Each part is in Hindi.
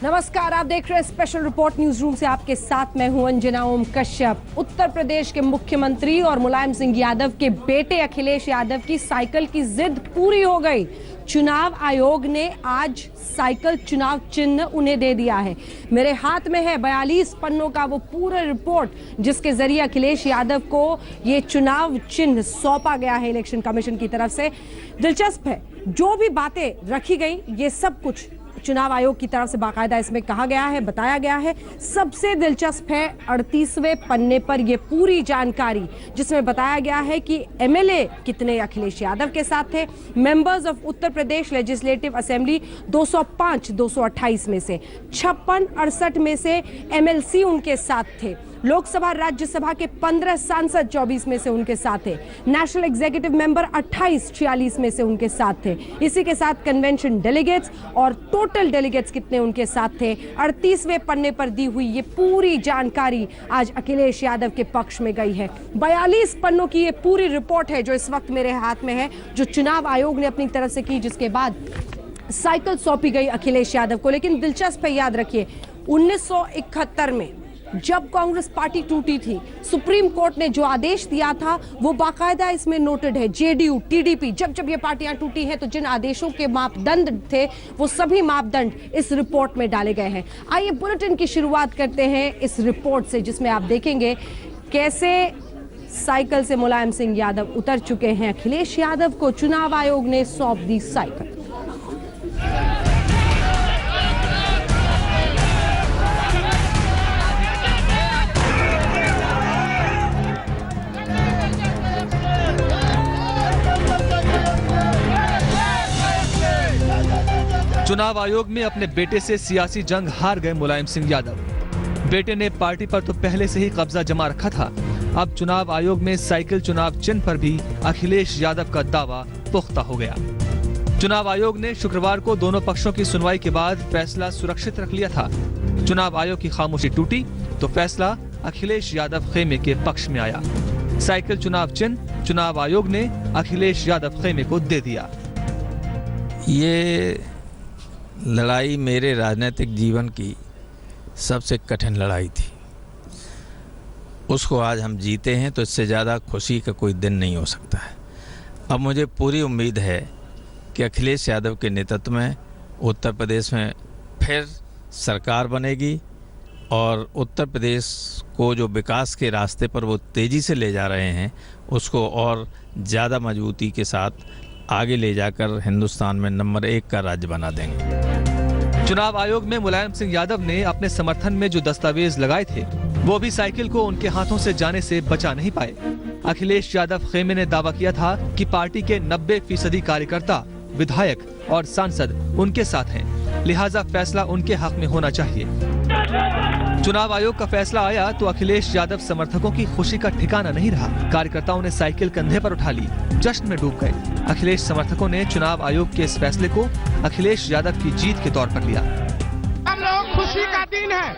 नमस्कार, आप देख रहे हैं स्पेशल रिपोर्ट न्यूज रूम से। आपके साथ मैं हूं अंजना ओम कश्यप। उत्तर प्रदेश के मुख्यमंत्री और मुलायम सिंह यादव के बेटे अखिलेश यादव की साइकिल की जिद पूरी हो गई। चुनाव आयोग ने आज साइकिल चुनाव चिन्ह उन्हें दे दिया है। मेरे हाथ में है 42 पन्नों का वो पूरा रिपोर्ट, जिसके जरिए अखिलेश यादव को ये चुनाव चिन्ह सौंपा गया है इलेक्शन कमीशन की तरफ से। दिलचस्प है, जो भी बातें रखी गई ये सब कुछ चुनाव आयोग की तरफ से बाकायदा इसमें कहा गया है, बताया गया है। सबसे दिलचस्प है 38वें पन्ने पर यह पूरी जानकारी, जिसमें बताया गया है कि एमएलए कितने अखिलेश यादव के साथ थे। Members of Uttar Pradesh legislative assembly 205 228 में से 56 68 में से एमएलसी उनके साथ थे। लोकसभा राज्यसभा के 15 सांसद 24 में से उनके साथ थे। नेशनल एग्जीक्यूटिव मेंबर 28 46 में से उनके साथ थे। इसी के साथ कन्वेंशन डेलीगेट्स और टोटल डेलीगेट्स कितने उनके साथ थे। 38वें पन्ने पर दी हुई ये पूरी जानकारी आज अखिलेश यादव के पक्ष में गई है। 42 पन्नों की ये पूरी रिपोर्ट है जो इस वक्त मेरे हाथ में है, जो चुनाव आयोग ने अपनी तरफ से की, जिसके बाद साइकिल सौंपी गई अखिलेश यादव को। लेकिन दिलचस्प है, याद रखिए 1971 में जब कांग्रेस पार्टी टूटी थी, सुप्रीम कोर्ट ने जो आदेश दिया था वो बाकायदा इसमें नोटेड है। जेडीयू, टीडीपी, जब ये पार्टियां टूटी हैं तो जिन आदेशों के मापदंड थे वो सभी मापदंड इस रिपोर्ट में डाले गए हैं। आइए बुलेटिन की शुरुआत करते हैं इस रिपोर्ट से, जिसमें आप देखेंगे कैसे साइकिल से मुलायम सिंह यादव उतर चुके हैं। अखिलेश यादव को चुनाव आयोग ने सौंप दी साइकिल। चुनाव आयोग में अपने बेटे से सियासी जंग हार गए मुलायम सिंह यादव। बेटे ने पार्टी पर तो पहले से ही कब्जा जमा रखा था, अब चुनाव आयोग में साइकिल चुनाव चिन्ह पर भी अखिलेश यादव का दावा पुख्ता हो गया। चुनाव आयोग ने शुक्रवार को दोनों पक्षों की सुनवाई के बाद फैसला सुरक्षित रख लिया था। चुनाव आयोग की खामोशी टूटी तो फैसला अखिलेश यादव खेमे के पक्ष में आया। साइकिल चुनाव चिन्ह चुनाव आयोग ने अखिलेश यादव खेमे को दे दिया। ये लड़ाई मेरे राजनीतिक जीवन की सबसे कठिन लड़ाई थी। उसको आज हम जीते हैं तो इससे ज़्यादा खुशी का कोई दिन नहीं हो सकता है। अब मुझे पूरी उम्मीद है कि अखिलेश यादव के नेतृत्व में उत्तर प्रदेश में फिर सरकार बनेगी और उत्तर प्रदेश को जो विकास के रास्ते पर वो तेज़ी से ले जा रहे हैं उसको और ज़्यादा मजबूती के साथ आगे ले जाकर हिंदुस्तान में नंबर 1 का राज्य बना देंगे। चुनाव आयोग में मुलायम सिंह यादव ने अपने समर्थन में जो दस्तावेज लगाए थे वो भी साइकिल को उनके हाथों से जाने से बचा नहीं पाए। अखिलेश यादव खेमे ने दावा किया था कि पार्टी के 90% कार्यकर्ता, विधायक और सांसद उनके साथ हैं, लिहाजा फैसला उनके हक में होना चाहिए। चुनाव आयोग का फैसला आया तो अखिलेश यादव समर्थकों की खुशी का ठिकाना नहीं रहा। कार्यकर्ताओं ने साइकिल कंधे पर उठा ली, जश्न में डूब गए। अखिलेश समर्थकों ने चुनाव आयोग के इस फैसले को अखिलेश यादव की जीत के तौर पर लिया। हम लोग खुशी का दिन है,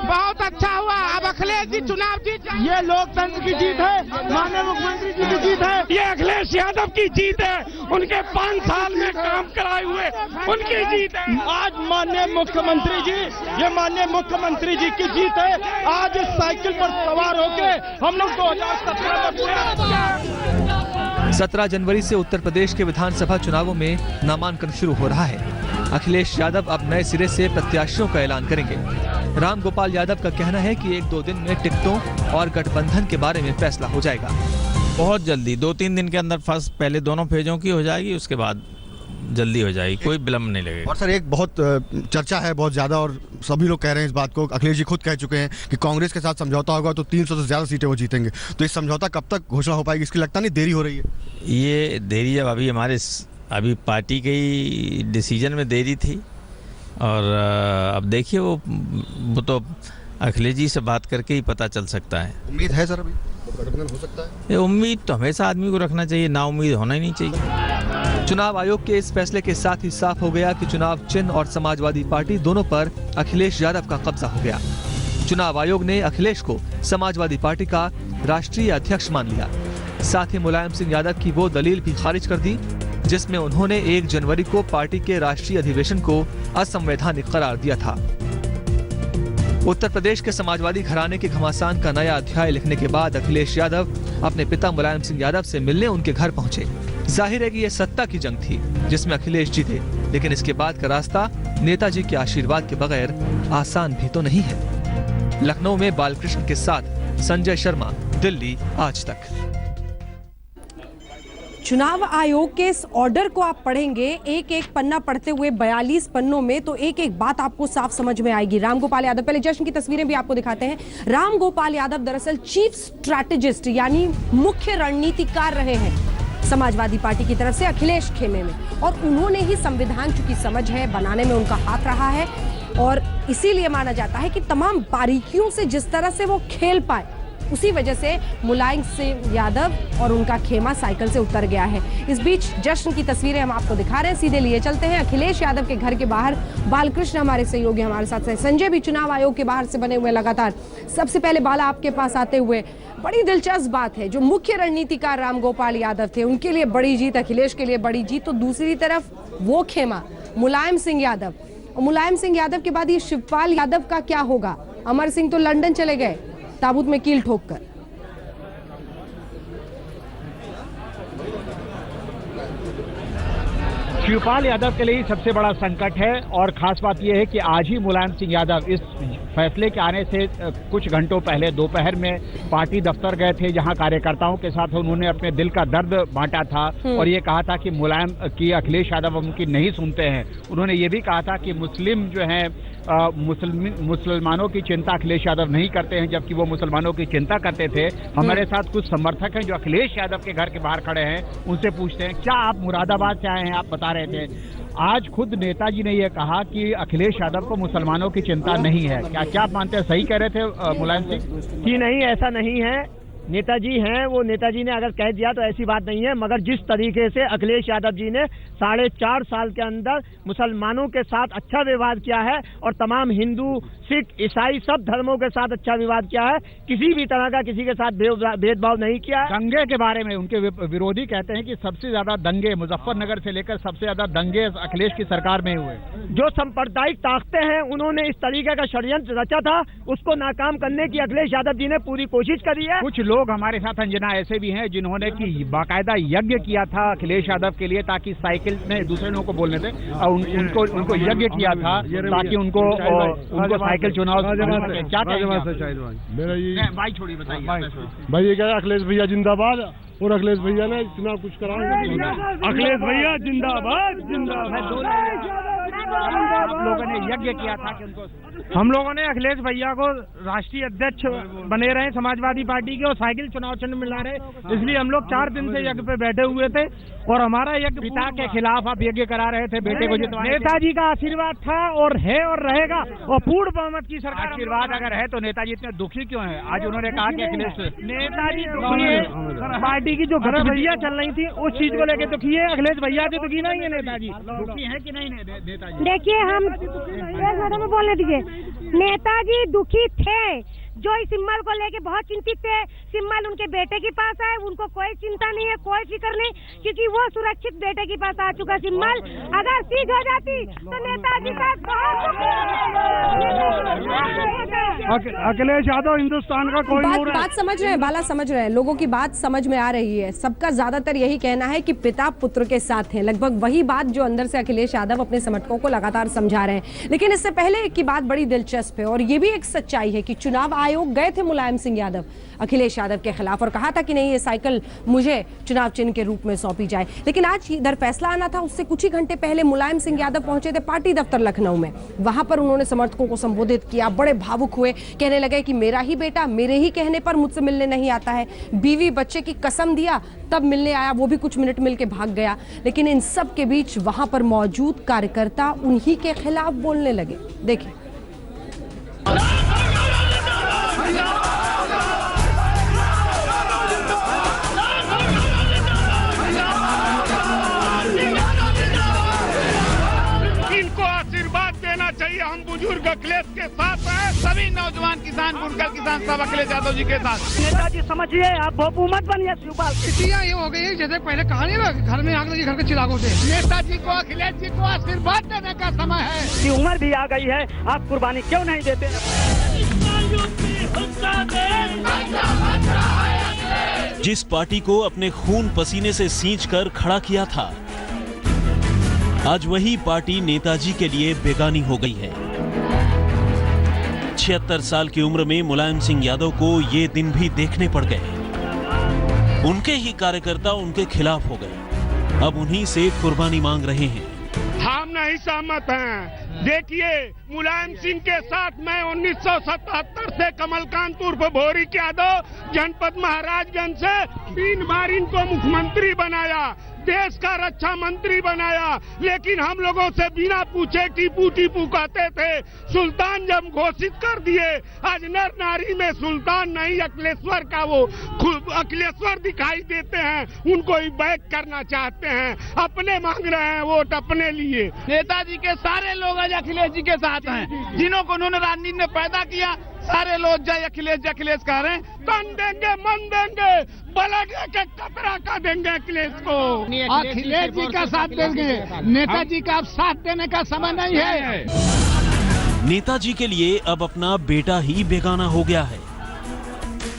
बहुत अच्छा हुआ। अब अखिलेश जी चुनाव जीत, ये लोकतंत्र की जीत है, माननीय मुख्यमंत्री जी की जीत है, ये अखिलेश यादव की जीत है, उनके 5 साल में काम कराए हुए उनकी जीत है। आज माननीय मुख्यमंत्री जी, ये माननीय मुख्यमंत्री जी की जीत है। आज इस साइकिल पर सवार होके हम लोग 2017 में 17 जनवरी से उत्तर प्रदेश के विधानसभा चुनावों में नामांकन शुरू हो रहा है। अखिलेश यादव अब नए सिरे से प्रत्याशियों का ऐलान करेंगे। राम गोपाल यादव का कहना है कि 1-2 दिन में टिकटों और गठबंधन के बारे में फैसला हो जाएगा। बहुत जल्दी 2-3 दिन के अंदर फर्स्ट पहले दोनों फेजों की हो जाएगी, उसके बाद जल्दी हो जाएगी, कोई विलम्ब नहीं लगेगा। और सर एक बहुत चर्चा है बहुत ज़्यादा और सभी लोग कह रहे हैं इस बात को, अखिलेश जी खुद कह चुके हैं कि कांग्रेस के साथ समझौता होगा तो 300 से ज़्यादा सीटें वो जीतेंगे। तो इस समझौता कब तक घोषणा हो पाएगी, इसकी लगता नहीं देरी हो रही है? ये देरी जब अभी पार्टी के ही डिसीजन में देरी थी और अब देखिए वो तो अखिलेश जी से बात करके ही पता चल सकता है। उम्मीद है सर अभी गठबंधन हो सकता है? ये उम्मीद तो हमेशा आदमी को रखना चाहिए, ना उम्मीद होना ही नहीं चाहिए। चुनाव आयोग के इस फैसले के साथ ही साफ हो गया कि चुनाव चिन्ह और समाजवादी पार्टी दोनों पर अखिलेश यादव का कब्जा हो गया। चुनाव आयोग ने अखिलेश को समाजवादी पार्टी का राष्ट्रीय अध्यक्ष मान लिया। साथ ही मुलायम सिंह यादव की वो दलील भी खारिज कर दी जिसमें उन्होंने 1 जनवरी को पार्टी के राष्ट्रीय अधिवेशन को असंवैधानिक करार दिया था। उत्तर प्रदेश के समाजवादी घराने के घमासान का नया अध्याय लिखने के बाद अखिलेश यादव अपने पिता मुलायम सिंह यादव से मिलने उनके घर पहुंचे। जाहिर है कि यह सत्ता की जंग थी जिसमें अखिलेश जीते, लेकिन इसके बाद का रास्ता नेताजी के आशीर्वाद के बगैर आसान भी तो नहीं है। लखनऊ में बालकृष्ण के साथ संजय शर्मा, दिल्ली आज तक। चुनाव आयोग के इस ऑर्डर को आप पढ़ेंगे एक एक पन्ना पढ़ते हुए 42 पन्नों में, तो एक एक बात आपको साफ समझ में आएगी। राम गोपाल यादव, पहले जश्न की तस्वीरें भी आपको दिखाते हैं। राम गोपाल यादव दरअसल चीफ स्ट्रैटेजिस्ट यानी मुख्य रणनीतिकार रहे हैं समाजवादी पार्टी की तरफ से अखिलेश खेमे में, और उन्होंने ही संविधान चूंकि समझ है बनाने में उनका हाथ रहा है, और इसीलिए माना जाता है कि तमाम बारीकियों से जिस तरह से वो खेल पाए, उसी वजह से मुलायम सिंह यादव और उनका खेमा साइकिल से उतर गया है। इस बीच जश्न की तस्वीरें हम आपको दिखा रहे हैं, सीधे लिए चलते हैं अखिलेश यादव के घर के बाहर। बालकृष्ण हमारे सहयोगी हमारे साथ हैं, संजय भी चुनाव आयोग के बाहर से बने हुए लगातार। सबसे पहले बाला आपके पास आते हुए, बड़ी दिलचस्प बात है, जो मुख्य रणनीतिकार राम गोपाल यादव थे उनके लिए बड़ी जीत, अखिलेश के लिए बड़ी जीत, तो दूसरी तरफ वो खेमा मुलायम सिंह यादव, और मुलायम सिंह यादव के बाद ये शिवपाल यादव का क्या होगा? अमर सिंह तो लंदन चले गए ताबूत में कील ठोककर। शिवपाल यादव के लिए सबसे बड़ा संकट है, और खास बात यह है कि आज ही मुलायम सिंह यादव इस फैसले के आने से कुछ घंटों पहले दोपहर में पार्टी दफ्तर गए थे, जहां कार्यकर्ताओं के साथ उन्होंने अपने दिल का दर्द बांटा था और ये कहा था कि मुलायम की अखिलेश यादव उनकी नहीं सुनते हैं। उन्होंने ये भी कहा था कि मुस्लिम जो हैं मुसलमानों की चिंता अखिलेश यादव नहीं करते हैं, जबकि वो मुसलमानों की चिंता करते थे। हमारे साथ कुछ समर्थक हैं जो अखिलेश यादव के घर के बाहर खड़े हैं, उनसे पूछते हैं क्या आप मुरादाबाद से आए हैं? आप बता रहे थे आज खुद नेताजी ने यह कहा कि अखिलेश यादव को मुसलमानों की चिंता नहीं है। क्या आप मानते हैं सही कह रहे थे मुलायम सिंह? जी नहीं, ऐसा नहीं है। नेताजी हैं, वो नेताजी ने अगर कह दिया तो ऐसी बात नहीं है, मगर जिस तरीके से अखिलेश यादव जी ने 4.5 साल के अंदर मुसलमानों के साथ अच्छा व्यवहार किया है और तमाम हिंदू, सिख, ईसाई सब धर्मों के साथ अच्छा व्यवहार किया है, किसी भी तरह का किसी के साथ भेदभाव नहीं किया है। दंगे के बारे में उनके विरोधी कहते हैं कि सबसे ज्यादा दंगे मुजफ्फरनगर से लेकर सबसे ज्यादा दंगे अखिलेश की सरकार में हुए। जो सांप्रदायिक ताकतें हैं उन्होंने इस तरीके का षड्यंत्र रचा था, उसको नाकाम करने की अखिलेश यादव जी ने पूरी कोशिश करी है। कुछ लोग हमारे साथ अंजना ऐसे भी हैं जिन्होंने कि बाकायदा यज्ञ किया था अखिलेश यादव के लिए, ताकि साइकिल में दूसरे लोगों को बोलने थे और उनको यज्ञ किया था ताकि उनको साइकिल चुनाव। क्या भाई छोड़िए, बताइए भाई। ये क्या है, अखिलेश भैया जिंदाबाद, और अखिलेश भैया ने इतना कुछ करा। अखिलेश भैया जिंदाबाद जिंदाबाद। आप लोगों ने यज्ञ किया था कि उनको, हम लोगों ने अखिलेश भैया को राष्ट्रीय अध्यक्ष बने रहे समाजवादी पार्टी के और साइकिल चुनाव चिन्ह मिला रहे, इसलिए हम लोग 4 दिन से यज्ञ पे बैठे हुए थे और हमारा यज्ञ पिता के खिलाफ आप यज्ञ करा रहे थे, बेटे को जितवाने। नेताजी का आशीर्वाद था और है और रहेगा, और पूर्ण बहुमत की सरकार। आशीर्वाद अगर है तो नेताजी इतने दुखी क्यों है? आज उन्होंने कहा कि अखिलेश नेताजी दुखी है, पार्टी की जो गतिविधियां चल रही थी उस चीज को लेकर दुखी है। अखिलेश भैया से दुखी नहीं है नेताजी। दुखी है कि नहीं नेताजी? देखिए, हम बोलने दीजिए, नेताजी दुखी थे, जो इस सिम्बल को लेके बहुत चिंतित थे। सिम्बल उनके बेटे के पास है, उनको कोई चिंता नहीं है, कोई फिक्र नहीं, क्योंकि वो सुरक्षित बेटे के पास आ चुका सिम्बल। अगर सीट हो जाती तो नेताजी का अखिलेश यादव हिंदुस्तान का कोई बात समझ रहे हैं बाला, समझ रहे हैं, लोगों की बात समझ में आ रही है। सबका ज्यादातर यही कहना है कि पिता पुत्र के साथ हैं, लगभग वही बात जो अंदर से अखिलेश यादव अपने समर्थकों को लगातार समझा रहे हैं। लेकिन इससे पहले की बात बड़ी दिलचस्प है, और ये भी एक सच्चाई है कि चुनाव आयोग गए थे मुलायम सिंह यादव अखिलेश यादव के खिलाफ और कहा था कि नहीं, ये साइकिल मुझे चुनाव चिन्ह के रूप में सौंपी जाए। लेकिन आज इधर फैसला आना था, उससे कुछ ही घंटे पहले मुलायम सिंह यादव पहुंचे थे पार्टी दफ्तर लखनऊ में। वहां पर उन्होंने समर्थकों को संबोधित किया, बड़े भावुक हुए, कहने लगे कि मेरा ही बेटा मेरे ही कहने पर मुझसे मिलने नहीं आता है, बीवी बच्चे की कसम दिया तब मिलने आया, वो भी कुछ मिनट मिल के भाग गया। लेकिन इन सब के बीच वहां पर मौजूद कार्यकर्ता उन्हीं के खिलाफ बोलने लगे। देखिए, चाहिए। हम बुजुर्ग अखिलेश के साथ हैं, सभी नौजवान किसान, बुनकर किसान सब अखिलेश यादव जी के साथ। नेताजी समझिए, आप बहुमत बनिए। शिवपाल स्थितियाँ ये हो गई है जैसे पहले कहा नहीं ना, घर में आग लगी घर के चिरागों से। नेताजी को, अखिलेश जी को आशीर्वाद देने का समय है। की उम्र भी आ गई है, आप कुर्बानी क्यों नहीं देते? जिस पार्टी को अपने खून पसीने से सींचकर खड़ा किया था, आज वही पार्टी नेताजी के लिए बेगानी हो गई है। 76 साल की उम्र में मुलायम सिंह यादव को ये दिन भी देखने पड़ गए। उनके ही कार्यकर्ता उनके खिलाफ हो गए, अब उन्हीं से कुर्बानी मांग रहे हैं। हम नहीं सहमत हैं। देखिए, मुलायम सिंह के साथ मैं 1977 से कमलकांत उर्फ भोरी यादव जनपद महाराजगंज से 3 बार इनको मुख्यमंत्री बनाया, देश का रक्षा मंत्री बनाया, लेकिन हम लोगों से बिना पूछे टीपू टीपू कहते थे। सुल्तान जब घोषित कर दिए, आज नर नारी में सुल्तान नहीं अखिलेश्वर का वो अखिलेश्वर दिखाई देते हैं, उनको ही बैक करना चाहते हैं, अपने मांग रहे हैं वोट अपने लिए। नेताजी के सारे लोग आज अखिलेश जी के साथ हैं, जिन्हों को उन्होंने राजनीति में पैदा किया, सारे लोग जय अखिलेश कह रहे हैं। तन देंगे, मन देंगे, ब्लड के कतरा का देंगे अखिलेश को। अखिलेश जी का साथ देंगे, नेताजी का अब साथ देने का समय नहीं है। नेताजी के लिए अब अपना बेटा ही बेगाना हो गया है।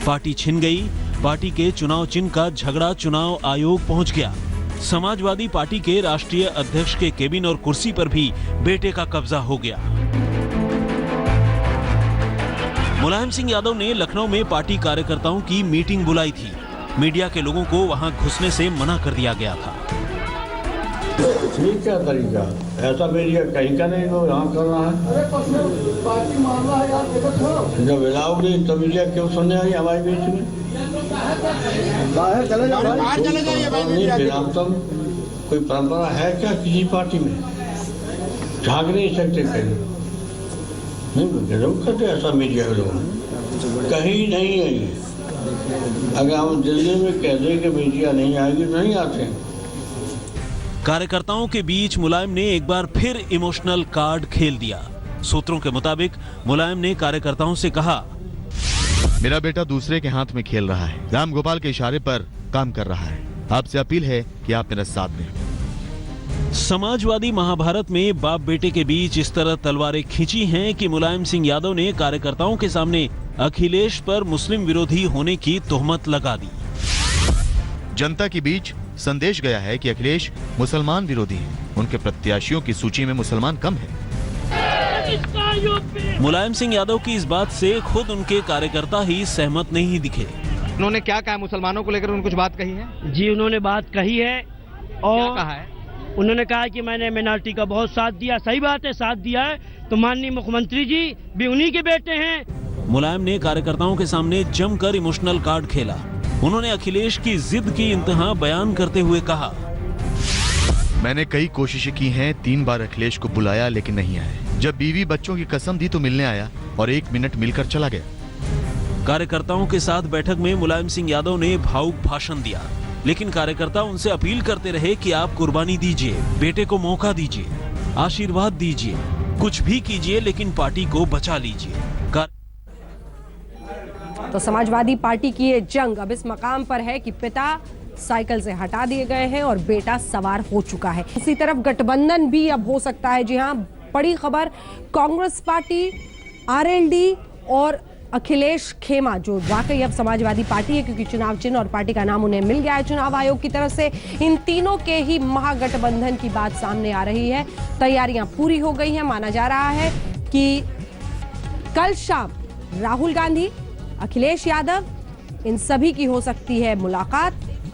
पार्टी छिन गई, पार्टी के चुनाव चिन्ह का झगड़ा चुनाव आयोग पहुंच गया। समाजवादी पार्टी के राष्ट्रीय अध्यक्ष के केबिन और कुर्सी पर भी बेटे का कब्जा हो गया। मुलायम सिंह यादव ने लखनऊ में पार्टी कार्यकर्ताओं की मीटिंग बुलाई थी। मीडिया के लोगों को वहां घुसने से मना कर दिया गया था। ठीक क्या तरीका, ऐसा मीडिया कहीं का नहीं हो, यहाँ करना है। जब हिलाओगे तो मीडिया क्यों सुनने आई हमारे बीच में? बाहर चले जाओ, कोई परंपरा है क्या किसी पार्टी में? झाग नहीं सकते कहीं, नहीं करते ऐसा मीडिया के लोग कहीं नहीं आएंगे। अगर हम दिल्ली में कह दें कि मीडिया नहीं आएगी तो नहीं आते। कार्यकर्ताओं के बीच मुलायम ने एक बार फिर इमोशनल कार्ड खेल दिया। सूत्रों के मुताबिक मुलायम ने कार्यकर्ताओं से कहा, मेरा बेटा दूसरे के हाथ में खेल रहा है, राम गोपाल के इशारे पर काम कर रहा है। आपसे अपील है कि आप मेरा साथ दें। समाजवादी महाभारत में बाप बेटे के बीच इस तरह तलवारें खींची हैं कि मुलायम सिंह यादव ने कार्यकर्ताओं के सामने अखिलेश पर मुस्लिम विरोधी होने की तोहमत लगा दी। जनता के बीच संदेश गया है कि अखिलेश मुसलमान विरोधी हैं। उनके प्रत्याशियों की सूची में मुसलमान कम है। मुलायम सिंह यादव की इस बात से खुद उनके कार्यकर्ता ही सहमत नहीं दिखे। उन्होंने क्या कहा, मुसलमानों को लेकर उन्होंने कुछ बात कही है? जी, उन्होंने बात कही है और क्या कहा है? उन्होंने कहा कि मैंने माइनॉरिटी का बहुत साथ दिया। सही बात है, साथ दिया है, तो माननीय मुख्यमंत्री जी भी उन्हीं के बेटे हैं। मुलायम ने कार्यकर्ताओं के सामने जमकर इमोशनल कार्ड खेला। उन्होंने अखिलेश की जिद की इंतहा बयान करते हुए कहा, मैंने कई कोशिशें की हैं, 3 बार अखिलेश को बुलाया लेकिन नहीं आया। जब बीवी बच्चों की कसम दी तो मिलने आया और 1 मिनट मिलकर चला गया। कार्यकर्ताओं के साथ बैठक में मुलायम सिंह यादव ने भावुक भाषण दिया, लेकिन कार्यकर्ता उनसे अपील करते रहे कि आप कुर्बानी दीजिए, बेटे को मौका दीजिए, आशीर्वाद दीजिए, कुछ भी कीजिए लेकिन पार्टी को बचा लीजिए। तो समाजवादी पार्टी की ये जंग अब इस मकाम पर है कि पिता साइकिल से हटा दिए गए हैं और बेटा सवार हो चुका है। इसी तरफ गठबंधन भी अब हो सकता है। जी हां, बड़ी खबर, कांग्रेस पार्टी, आरएलडी और अखिलेश खेमा, जो वाकई अब समाजवादी पार्टी है क्योंकि चुनाव चिन्ह और पार्टी का नाम उन्हें मिल गया है चुनाव आयोग की तरफ से, इन तीनों के ही महागठबंधन की बात सामने आ रही है। तैयारियां पूरी हो गई हैं। माना जा रहा है कि कल शाम राहुल गांधी, अखिलेश यादव, इन सभी की हो सकती है मुलाकात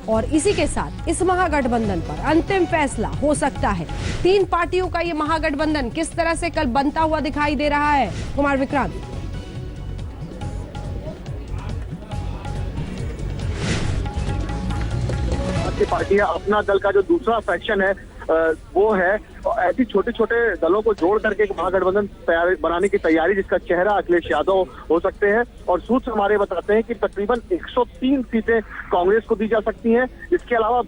और इसी के साथ इस महागठबंधन पर अंतिम फैसला हो सकता है। 3 पार्टियों का यह महागठबंधन किस तरह से कल बनता हुआ दिखाई दे रहा है, कुमार विक्रांत। पार्टियां अपना दल का जो दूसरा फैक्शन है वो है, ऐसी छोटे छोटे दलों को जोड़ करके एक महागठबंधन बनाने की तैयारी, जिसका चेहरा अखिलेश यादव हो सकते हैं। और सूत्र हमारे बताते हैं कि तकरीबन 103 सीटें कांग्रेस को दी जा सकती हैं। इसके अलावा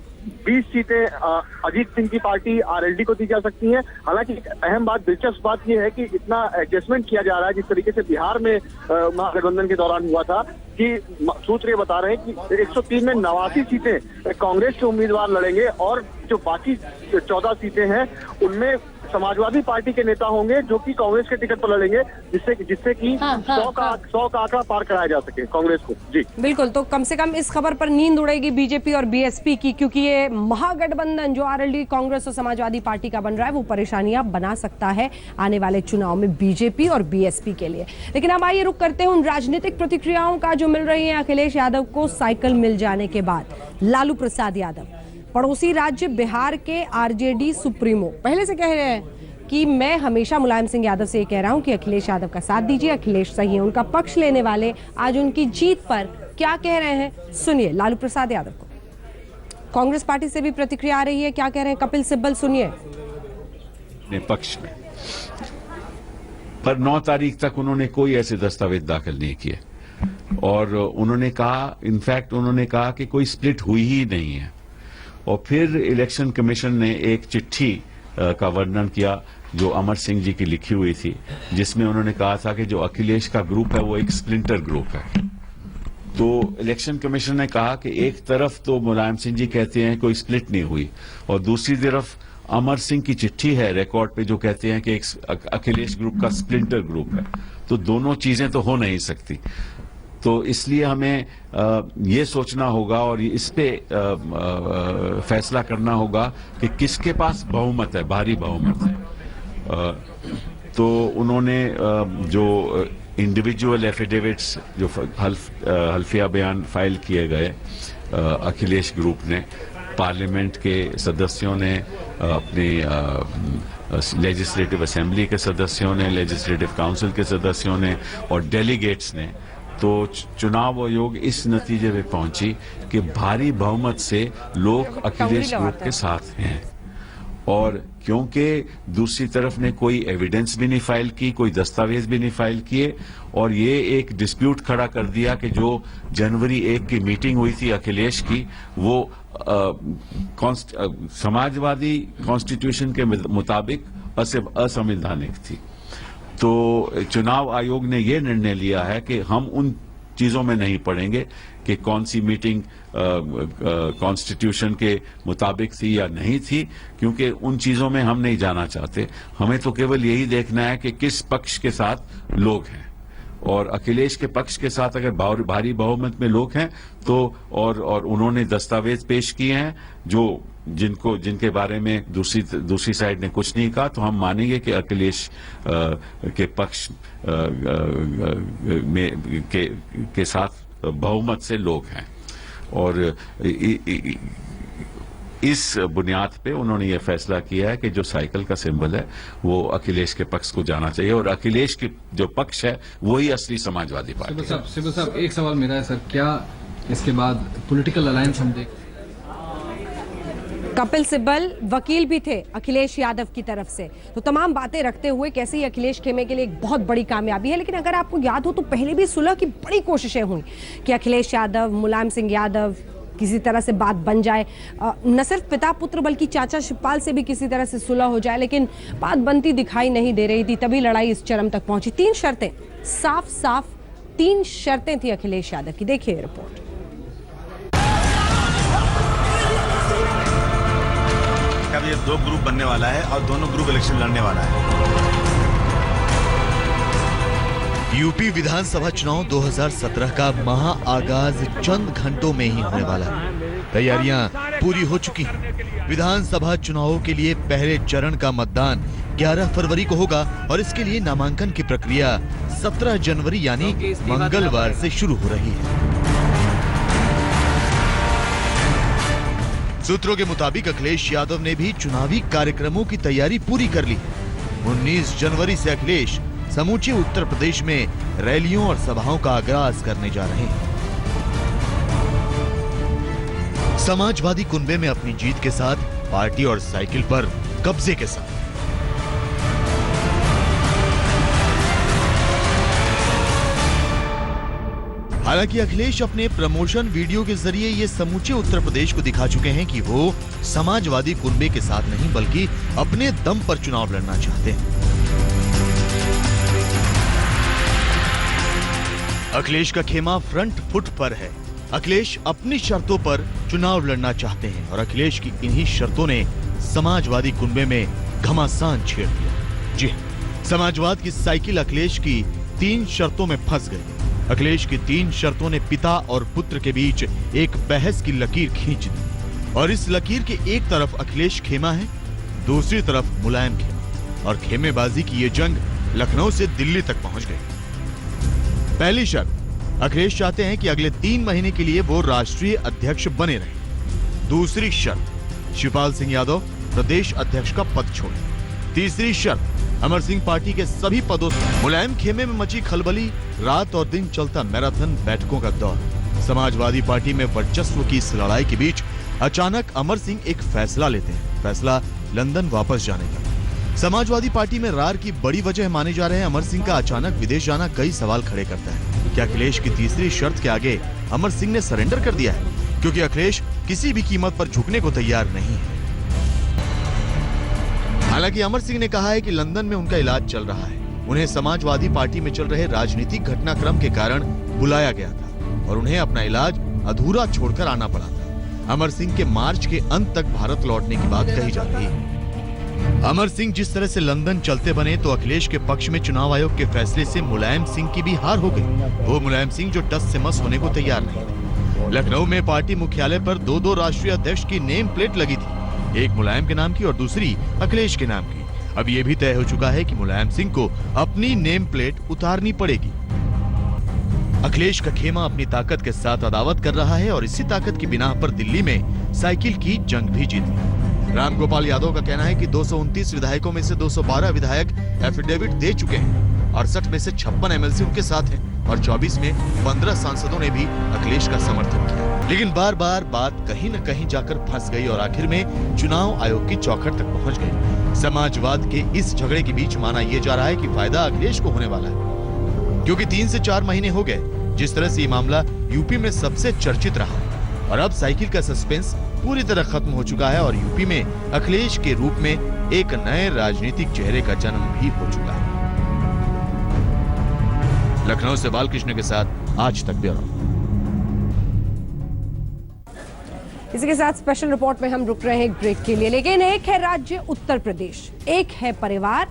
20 सीटें अजीत सिंह की पार्टी आरएलडी को दी जा सकती हैं। हालांकि अहम बात, दिलचस्प बात यह है कि इतना एडजस्टमेंट किया जा रहा है जिस तरीके से बिहार में महागठबंधन के दौरान हुआ था कि सूत्र ये बता रहे हैं कि 103 में 89 सीटें कांग्रेस के उम्मीदवार लड़ेंगे और जो बाकी 14 सीटें हैं उनमें समाजवादी पार्टी के नेता होंगे जो कि कांग्रेस के टिकट पर लड़ेंगे, जिससे कि 100 का आंकड़ा पार कराया जा सके कांग्रेस को। जी बिल्कुल, तो कम से कम इस खबर पर नींद उड़ेगी बीजेपी और बीएसपी की, क्योंकि ये महागठबंधन जो आरएलडी कांग्रेस और समाजवादी पार्टी का बन रहा है वो परेशानियां बना सकता है आने वाले चुनाव में बीजेपी और बीएसपी के लिए। लेकिन अब आइए रुक करते हैं उन राजनीतिक प्रतिक्रियाओं का जो मिल रही है अखिलेश यादव को साइकिल मिल जाने के बाद। लालू प्रसाद यादव पड़ोसी राज्य बिहार के आरजेडी सुप्रीमो पहले से कह रहे हैं कि मैं हमेशा मुलायम सिंह यादव से ये कह रहा हूं कि अखिलेश यादव का साथ दीजिए, अखिलेश सही है। उनका पक्ष लेने वाले आज उनकी जीत पर क्या कह रहे हैं, सुनिए लालू प्रसाद यादव को। कांग्रेस पार्टी से भी प्रतिक्रिया आ रही है, क्या कह रहे हैं कपिल सिब्बल, सुनिए। पक्ष में पर 9 तारीख तक उन्होंने कोई ऐसे दस्तावेज दाखिल नहीं किए और उन्होंने कहा, इनफैक्ट उन्होंने कहा कि कोई स्प्लिट हुई ही नहीं है। और फिर इलेक्शन कमीशन ने एक चिट्ठी का वर्णन किया जो अमर सिंह जी की लिखी हुई थी, जिसमें उन्होंने कहा था कि जो अखिलेश का ग्रुप है वो एक स्प्लिंटर ग्रुप है। तो इलेक्शन कमीशन ने कहा कि एक तरफ तो मुलायम सिंह जी कहते हैं कोई स्प्लिट नहीं हुई और दूसरी तरफ अमर सिंह की चिट्ठी है रिकॉर्ड पे जो कहते हैं कि एक अखिलेश ग्रुप का स्प्लिंटर ग्रुप है। तो दोनों चीजें तो हो नहीं सकती। तो इसलिए हमें ये सोचना होगा और इस पे फैसला करना होगा कि किसके पास बहुमत है, भारी बहुमत है। तो उन्होंने जो इंडिविजुअल एफिडेविट्स जो हल्फिया बयान फाइल किए गए अखिलेश ग्रुप ने, पार्लियामेंट के सदस्यों ने, अपनी लेजिस्लेटिव असेंबली के सदस्यों ने, लेजिस्लेटिव काउंसिल के सदस्यों ने और डेलीगेट्स ने, तो चुनाव आयोग इस नतीजे पे पहुंची कि भारी बहुमत से लोग अखिलेश ग्रुप के साथ हैं। और क्योंकि दूसरी तरफ ने कोई एविडेंस भी नहीं फाइल की, कोई दस्तावेज भी नहीं फाइल किए और ये एक डिस्प्यूट खड़ा कर दिया कि जो जनवरी 1 की मीटिंग हुई थी अखिलेश की वो समाजवादी कॉन्स्टिट्यूशन के मुताबिक असंवैधानिक थी। तो चुनाव आयोग ने यह निर्णय लिया है कि हम उन चीजों में नहीं पड़ेंगे कि कौन सी मीटिंग कॉन्स्टिट्यूशन के मुताबिक थी या नहीं थी, क्योंकि उन चीजों में हम नहीं जाना चाहते। हमें तो केवल यही देखना है कि किस पक्ष के साथ लोग हैं और अखिलेश के पक्ष के साथ अगर भारी बहुमत में लोग हैं तो और उन्होंने दस्तावेज पेश किए हैं जो जिनके बारे में दूसरी साइड ने कुछ नहीं कहा, तो हम मानेंगे कि अखिलेश के पक्ष में के साथ बहुमत से लोग हैं। और इस बुनियाद पे उन्होंने ये फैसला किया है कि जो साइकिल का सिंबल है वो अखिलेश के पक्ष को जाना चाहिए और अखिलेश की जो पक्ष है वही असली समाजवादी पार्टी है। सिब्बल साहब, एक सवाल मेरा है सर, क्या इसके बाद पॉलिटिकल अलायंस हम देख? कपिल सिब्बल वकील भी थे अखिलेश यादव की तरफ से, तो तमाम बातें रखते हुए कैसे ही अखिलेश खेमे के लिए एक बहुत बड़ी कामयाबी है। लेकिन अगर आपको याद हो तो पहले भी सुलह की बड़ी कोशिशें हुई कि अखिलेश यादव, मुलायम सिंह यादव किसी तरह से बात बन जाए, न सिर्फ पिता पुत्र बल्कि चाचा शिवपाल से भी किसी तरह से सुलह हो जाए, लेकिन बात बनती दिखाई नहीं दे रही थी। तभी लड़ाई इस चरम तक पहुंची। 3 शर्तें, साफ 3 शर्तें थी अखिलेश यादव की। देखिए रिपोर्ट। अब ये 2 ग्रुप बनने वाला है और दोनों ग्रुप इलेक्शन लड़ने वाला है। यूपी विधानसभा चुनाव 2017 का महाआगाज चंद घंटों में ही होने वाला है। तैयारियां पूरी हो चुकी हैं। विधानसभा चुनावों के लिए पहले चरण का मतदान 11 फरवरी को होगा और इसके लिए नामांकन की प्रक्रिया 17 जनवरी यानी मंगलवार से शुरू हो रही है। सूत्रों के मुताबिक अखिलेश यादव ने भी चुनावी कार्यक्रमों की तैयारी पूरी कर ली। 19 जनवरी से अखिलेश समूचे उत्तर प्रदेश में रैलियों और सभाओं का आगाज करने जा रहे हैं। समाजवादी कुनबे में अपनी जीत के साथ पार्टी और साइकिल पर कब्जे के साथ हालांकि अखिलेश अपने प्रमोशन वीडियो के जरिए ये समूचे उत्तर प्रदेश को दिखा चुके हैं कि वो समाजवादी कुनबे के साथ नहीं बल्कि अपने दम पर चुनाव लड़ना चाहते हैं। अखिलेश का खेमा फ्रंट फुट पर है। अखिलेश अपनी शर्तों पर चुनाव लड़ना चाहते हैं और अखिलेश की इन्हीं शर्तों ने समाजवादी कुनबे में घमासान छेड़ दिया। जी हाँ, समाजवाद की साइकिल अखिलेश की 3 शर्तों में फंस गई। अखिलेश की 3 शर्तों ने पिता और पुत्र के बीच एक बहस की लकीर खींच दी और इस लकीर के एक तरफ अखिलेश खेमा है, दूसरी तरफ मुलायम खेमा और खेमेबाजी की ये जंग लखनऊ से दिल्ली तक पहुंच गई। पहली शर्त, अखिलेश चाहते हैं कि अगले 3 महीने के लिए वो राष्ट्रीय अध्यक्ष बने रहें। दूसरी शर्त, शिवपाल सिंह यादव प्रदेश अध्यक्ष का पद छोड़े। तीसरी शर्त, अमर सिंह पार्टी के सभी पदों से। मुलायम खेमे में मची खलबली, रात और दिन चलता मैराथन बैठकों का दौर। समाजवादी पार्टी में वर्चस्व की इस लड़ाई के बीच अचानक अमर सिंह एक फैसला लेते हैं, फैसला लंदन वापस जाने का। समाजवादी पार्टी में रार की बड़ी वजह माने जा रहे हैं अमर सिंह का अचानक विदेश जाना कई सवाल खड़े करता है। क्या अखिलेश की तीसरी शर्त के आगे अमर सिंह ने सरेंडर कर दिया है? क्योंकि अखिलेश किसी भी कीमत पर झुकने को तैयार नहीं है। हालांकि अमर सिंह ने कहा है कि लंदन में उनका इलाज चल रहा है। उन्हें समाजवादी पार्टी में चल रहे राजनीतिक घटनाक्रम के कारण बुलाया गया था और उन्हें अपना इलाज अधूरा छोड़कर आना पड़ा था। अमर सिंह के मार्च के अंत तक भारत लौटने की बात कही जा रही है। अमर सिंह जिस तरह से लंदन चलते बने तो अखिलेश के पक्ष में चुनाव आयोग के फैसले से मुलायम सिंह की भी हार हो गई। वो मुलायम सिंह जो टस से मस होने को तैयार नहीं थे। लखनऊ में पार्टी मुख्यालय पर 2 राष्ट्रीय अध्यक्ष की नेम प्लेट लगी थी, एक मुलायम के नाम की और दूसरी अखिलेश के नाम की। अब ये भी तय हो चुका है कि मुलायम सिंह को अपनी नेम प्लेट उतारनी पड़ेगी। अखिलेश का खेमा अपनी ताकत के साथ अदावत कर रहा है और इसी ताकत की बिना पर दिल्ली में साइकिल की जंग भी जीती। रामगोपाल यादव का कहना है कि 229 विधायकों में से 212 विधायक एफिडेविट दे चुके हैं, 68 में से 56 एमएलसी उनके साथ हैं और 24 में 15 सांसदों ने भी अखिलेश का समर्थन किया। लेकिन बार बार बात कहीं न कहीं जाकर फंस गई और आखिर में चुनाव आयोग की चौखट तक पहुंच गई। समाजवाद के इस झगड़े के बीच माना यह जा रहा है कि फायदा अखिलेश को होने वाला है, क्योंकि 3 से 4 महीने हो गए जिस तरह से ये मामला यूपी में सबसे चर्चित रहा और अब साइकिल का सस्पेंस पूरी तरह खत्म हो चुका है और यूपी में अखिलेश के रूप में एक नए राजनीतिक चेहरे का जन्म भी हो चुका है। लखनऊ से बालकृष्ण के साथ आज तक ब्यूरो। इसी के साथ स्पेशल रिपोर्ट में हम रुक रहे हैं एक ब्रेक के लिए, लेकिन एक है राज्य उत्तर प्रदेश, एक है परिवार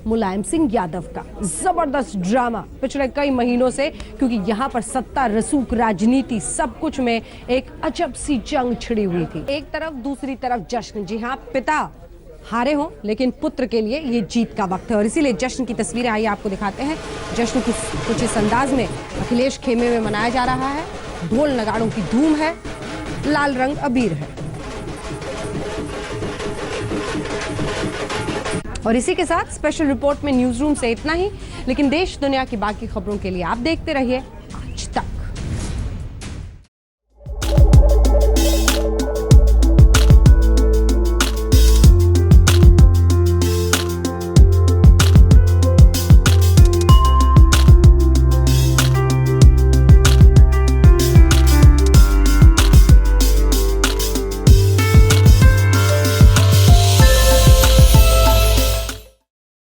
मुलायम सिंह यादव का। जबरदस्त ड्रामा पिछले कई महीनों से, क्योंकि यहां पर सत्ता रसूख राजनीति सब कुछ में एक अजब सी जंग छिड़ी हुई थी। एक तरफ दूसरी तरफ जश्न। जी हां, पिता हारे हों लेकिन पुत्र के लिए ये जीत का वक्त है और इसीलिए जश्न की तस्वीरें आइए आपको दिखाते हैं। जश्न कुछ इस अंदाज में अखिलेश खेमे में मनाया जा रहा है। ढोल नगाड़ों की धूम है, लाल रंग अबीर है और इसी के साथ स्पेशल रिपोर्ट में न्यूज रूम से इतना ही, लेकिन देश दुनिया की बाकी खबरों के लिए आप देखते रहिए